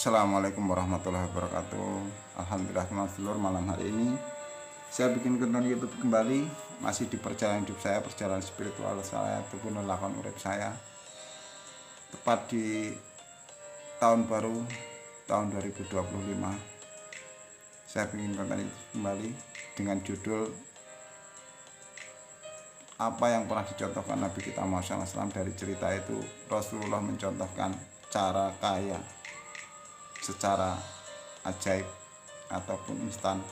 Assalamualaikum warahmatullahi wabarakatuh. Alhamdulillah teman-teman, malam hari ini saya bikin konten YouTube kembali, masih di perjalanan hidup saya, perjalanan spiritual saya ataupun lakon urip saya. Tepat di tahun baru tahun 2025, saya bikin konten YouTube kembali dengan judul apa yang pernah dicontohkan Nabi kita Muhammad SAW. Dari cerita itu Rasulullah mencontohkan cara kaya secara ajaib ataupun instan.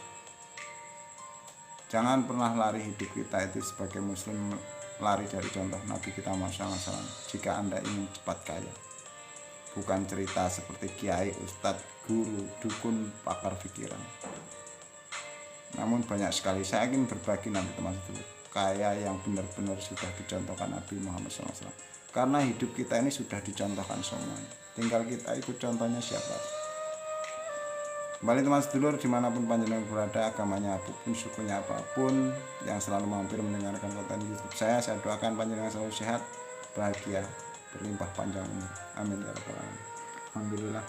Jangan pernah lari hidup kita itu sebagai muslim lari dari contoh Nabi kita Muhammad SAW jika Anda ingin cepat kaya. Bukan cerita seperti kiai, ustadz, guru, dukun, pakar pikiran. Namun banyak sekali saya ingin berbagi nanti teman-teman kaya yang benar-benar sudah dicontohkan Nabi Muhammad SAW. Karena hidup kita ini sudah dicontohkan semuanya. Tinggal kita ikut contohnya siapa. Kembali teman sedulur, dimanapun panjenengan berada, agamanya apapun, sukunya apapun, yang selalu mampir mendengarkan konten YouTube saya doakan panjenengan selalu sehat, bahagia, berlimpah panjang umur. Amin ya rabbal alamin. Alhamdulillah.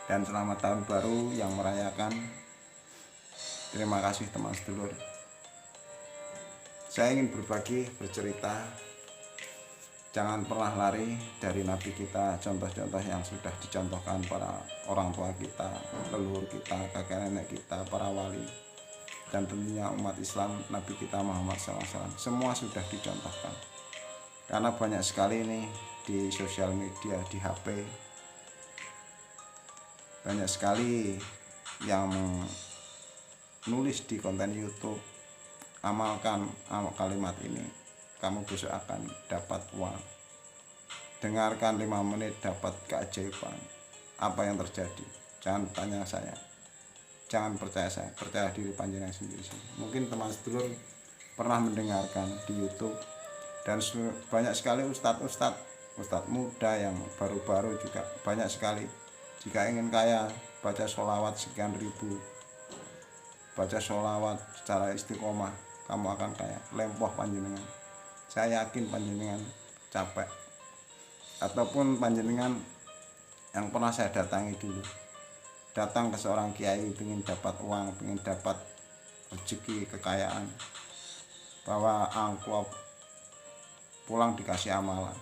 Dan selamat tahun baru yang merayakan. Terima kasih teman sedulur. Saya ingin berbagi, bercerita. Jangan pernah lari dari Nabi kita, contoh-contoh yang sudah dicontohkan para orang tua kita, leluhur kita, kakek nenek kita, para wali, dan tentunya umat Islam Nabi kita Muhammad SAW. Semua sudah dicontohkan. Karena banyak sekali nih di sosial media, di HP, banyak sekali yang nulis di konten YouTube, amalkan kalimat ini, kamu besok akan dapat uang. Dengarkan 5 menit dapat keajaiban. Apa yang terjadi? Jangan tanya saya, jangan percaya saya, percaya diri panjenengan sendiri. Mungkin teman sedulur pernah mendengarkan di YouTube, dan banyak sekali ustadz muda yang baru-baru juga banyak sekali. Jika ingin kaya, baca sholawat sekian ribu, baca sholawat secara istiqomah, kamu akan kaya. Lempoh panjenengan. Saya yakin panjenengan capek. Ataupun panjenengan yang pernah saya datangi dulu, datang ke seorang kiai ingin dapat uang, ingin dapat rezeki, kekayaan, bawa amplop, pulang dikasih amalan.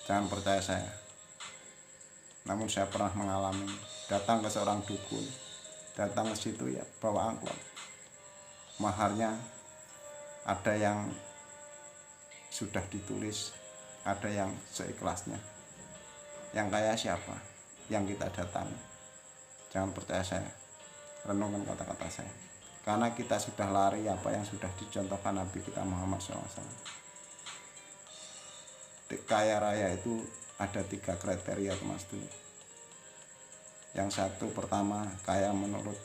Jangan percaya saya. Namun saya pernah mengalami, datang ke seorang dukun, datang ke situ ya bawa amplop, maharnya ada yang sudah ditulis, ada yang seikhlasnya. Yang kaya siapa? Yang kita datangi. Jangan percaya saya, renungkan kata-kata saya. Karena kita sudah lari apa yang sudah dicontohkan Nabi kita Muhammad SAW. Kaya raya itu ada 3 kriteria mas dulu. Yang satu, pertama, kaya menurut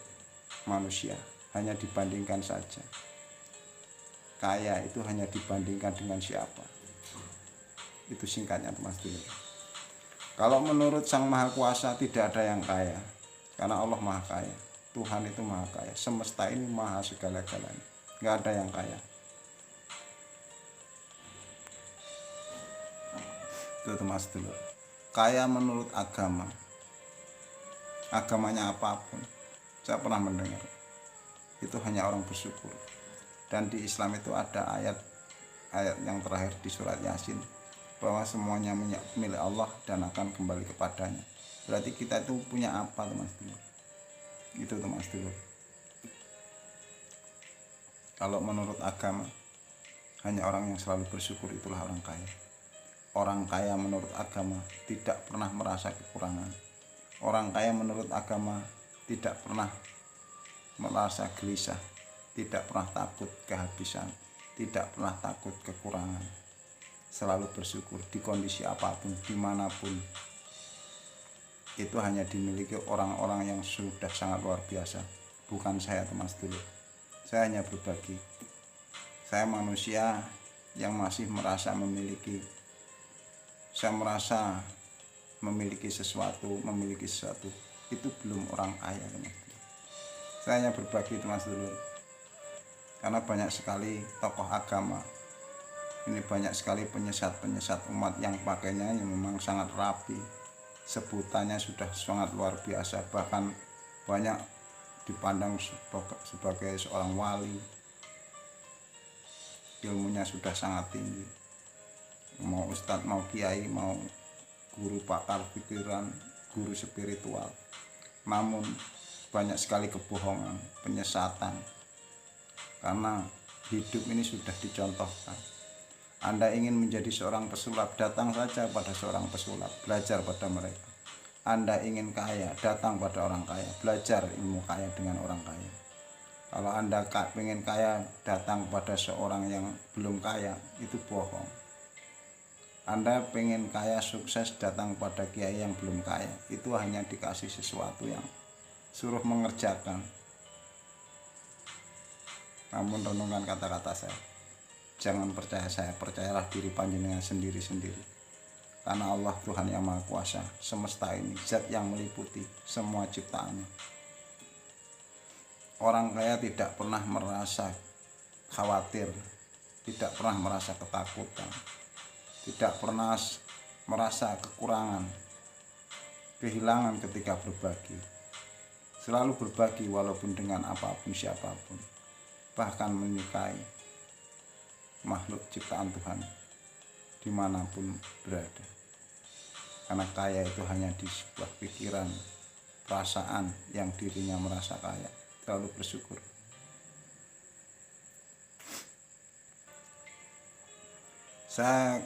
manusia, hanya dibandingkan saja. Kaya itu hanya dibandingkan dengan siapa. Itu singkatnya teman sedulur. Kalau menurut Sang Maha Kuasa tidak ada yang kaya, karena Allah Maha Kaya. Tuhan itu Maha Kaya. Semesta ini Maha segala-galanya. Nggak ada yang kaya. Itu teman sedulur. Kaya menurut agama. Agamanya apapun. Saya pernah mendengar. Itu hanya orang bersyukur. Dan di Islam itu ada ayat yang terakhir di surat Yasin, bahwa semuanya milik Allah dan akan kembali kepadanya. Berarti kita itu punya apa teman sedulur? Itu teman sedulur. Kalau menurut agama, hanya orang yang selalu bersyukur itulah orang kaya. Orang kaya menurut agama tidak pernah merasa kekurangan. Orang kaya menurut agama tidak pernah merasa gelisah, tidak pernah takut kehabisan, tidak pernah takut kekurangan. Selalu bersyukur di kondisi apapun, dimanapun. Itu hanya dimiliki orang-orang yang sudah sangat luar biasa. Bukan saya teman sedulur. Saya hanya berbagi. Saya manusia yang masih merasa memiliki. Saya merasa memiliki sesuatu. Itu belum orang kaya teman sedulur. Saya hanya berbagi teman sedulur. Karena banyak sekali tokoh agama, ini banyak sekali penyesat umat yang pakainya yang memang sangat rapi, sebutannya sudah sangat luar biasa, bahkan banyak dipandang sebagai seorang wali, ilmunya sudah sangat tinggi, mau ustadz, mau kiai, mau guru pakar pikiran, guru spiritual. Namun banyak sekali kebohongan, penyesatan, karena hidup ini sudah dicontohkan. Anda ingin menjadi seorang pesulap, datang saja pada seorang pesulap, belajar pada mereka. Anda ingin kaya, datang pada orang kaya, belajar ilmu kaya dengan orang kaya. Kalau Anda ingin kaya, datang pada seorang yang belum kaya, itu bohong. Anda pengen kaya, sukses, datang pada kiai yang belum kaya, itu hanya dikasih sesuatu yang suruh mengerjakan. Namun renungan kata-kata saya, jangan percaya saya, percayalah diri panjenengan sendiri-sendiri. Karena Allah Tuhan yang Maha Kuasa, semesta ini, zat yang meliputi semua ciptaannya. Orang kaya tidak pernah merasa khawatir, tidak pernah merasa ketakutan, tidak pernah merasa kekurangan, kehilangan ketika berbagi. Selalu berbagi walaupun dengan apapun, siapapun, bahkan menyukai makhluk ciptaan Tuhan dimanapun berada. Karena kaya itu hanya di sebuah pikiran, perasaan yang dirinya merasa kaya. Selalu bersyukur. Saya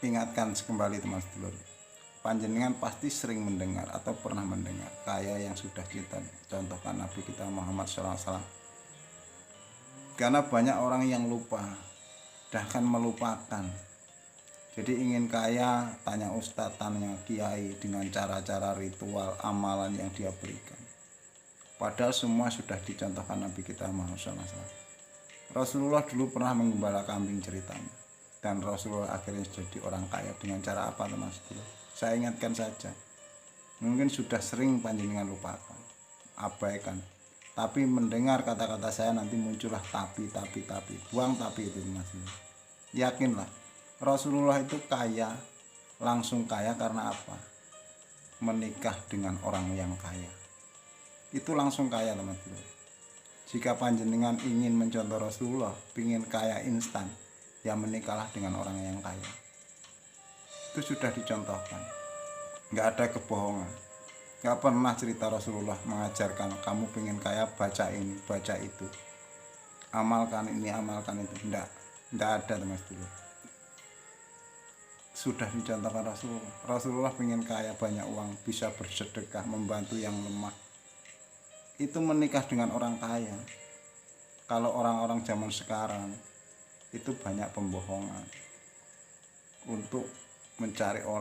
ingatkan kembali teman sedulur, panjenengan pasti sering mendengar atau pernah mendengar kaya yang sudah kita contohkan Nabi kita Muhammad SAW. Karena banyak orang yang lupa, bahkan melupakan. Jadi ingin kaya, tanya ustadz, tanya kiai dengan cara-cara ritual, amalan yang dia berikan. Padahal semua sudah dicontohkan Nabi kita Muhammad SAW. Rasulullah dulu pernah menggembala kambing ceritanya, dan Rasulullah akhirnya jadi orang kaya dengan cara apa teman sedulur? Saya ingatkan saja, mungkin sudah sering panjenengan lupakan, abaikan. Tapi mendengar kata-kata saya nanti muncullah tapi. Buang tapi itu teman sedulur. Yakinlah, Rasulullah itu kaya, langsung kaya karena apa? Menikah dengan orang yang kaya. Itu langsung kaya teman-teman. Jika panjenengan ingin mencontoh Rasulullah, ingin kaya instan, ya menikahlah dengan orang yang kaya. Itu sudah dicontohkan. Nggak ada kebohongan. Nggak pernah cerita Rasulullah mengajarkan kamu ingin kaya, baca ini, baca itu, amalkan ini, amalkan itu. Nggak ada teman-teman. Sudah dicontohkan Rasulullah. Rasulullah ingin kaya, banyak uang, bisa bersedekah, membantu yang lemah. Itu menikah dengan orang kaya. Kalau orang-orang zaman sekarang itu banyak pembohongan untuk mencari orang